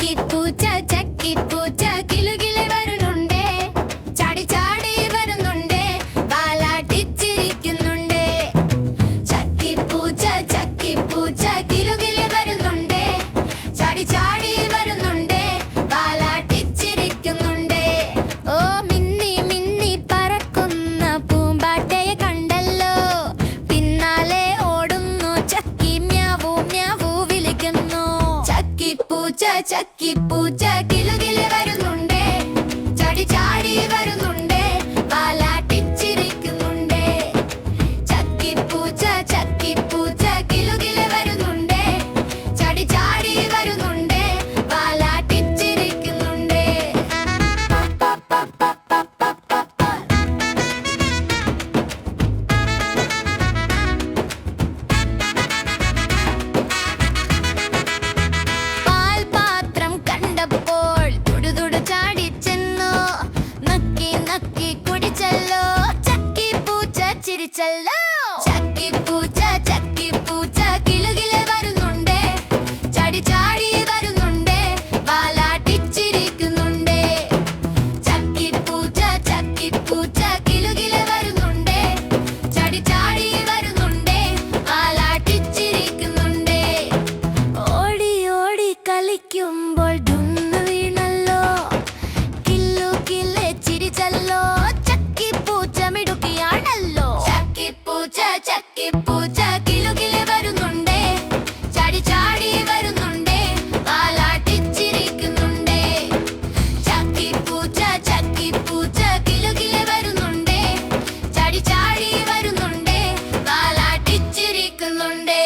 ചക്കിപ്പൂച്ച കിലുകിലെ വരുന്നുണ്ടേ, ചാടി ചാടി വരുന്നുണ്ടേ, വാലാട്ടിച്ചിരിക്കുന്നുണ്ടേ. ചക്കിപ്പൂച്ച കിലുകിലെ വരുന്നുണ്ടേ, ചാടി ചാടി വരുന്നുണ്ടേ, വാലാട്ടിച്ചിരിക്കുന്നുണ്ടേ. ഓ മിന്നി മിന്നി പറക്കുന്ന പൂമ്പാറ്റയെ കണ്ടല്ലോ, പിന്നാലെ ഓടുന്നു ചക്കി മ്യാവൂ മ്യാവൂ വിളിക്കുന്നു. ചക്കിപ്പൂച്ച കിലുകിലെ വരുന്നുണ്ടേ, ചാടി ചാടി വരുന്നുണ്ടേ, വാലാട്ടിച്ചിരിക്കുന്നുണ്ടേ. ചക്കിപ്പൂച്ച കിലുകിലെ വരുന്നുണ്ടേ, ചാടി ചാടി വരുന്നുണ്ടേ, വാലാട്ടിച്ചിരിക്കുന്നുണ്ടേ. പാൽപാത്രം കണ്ടപ്പോൾ തുടുതുടു ചാടിച്ചെന്നു, നക്കി നക്കി കുടിച്ചല്ലോ, ചക്കിപ്പൂച്ച ചിരിച്ചല്ലോ. ചക്കിപ്പൂച്ച കിലുകിലെ വരുന്നുണ്ടേ, ചാടി ചാടി വരുന്നുണ്ടേ, വാലാട്ടിച്ചിരിക്കുന്നുണ്ടേ. ചക്കിപ്പൂച്ച കിലുകിലെ വരുന്നുണ്ടേ, ചാടി ചാടി വരുന്നുണ്ടേ, വാലാട്ടിച്ചിരിക്കുന്നുണ്ടേ. ഓടി ഓടി കളിക്കുമ്പോൾ ഡുന്നു വീണല്ലോ, കില്ലു കില്ലെ ചിരിച്ചല്ലോ, ചക്കിപ്പൂച്ച മിടുക്കിയാണല്ലോ. ചക്കിപ്പൂച്ച കിലുകിലെ വരുന്നുണ്ടേ, ചാടി ചാടി വരുന്നുണ്ടേ, വാലാട്ടിച്ചിരിക്കുന്നുണ്ടേ. ചക്കിപ്പൂച്ച കിലുകിലെ വരുന്നുണ്ടേ, ചാടി ചാടി വരുന്നുണ്ടേ, വാലാട്ടിച്ചിരിക്കുന്നുണ്ടേ.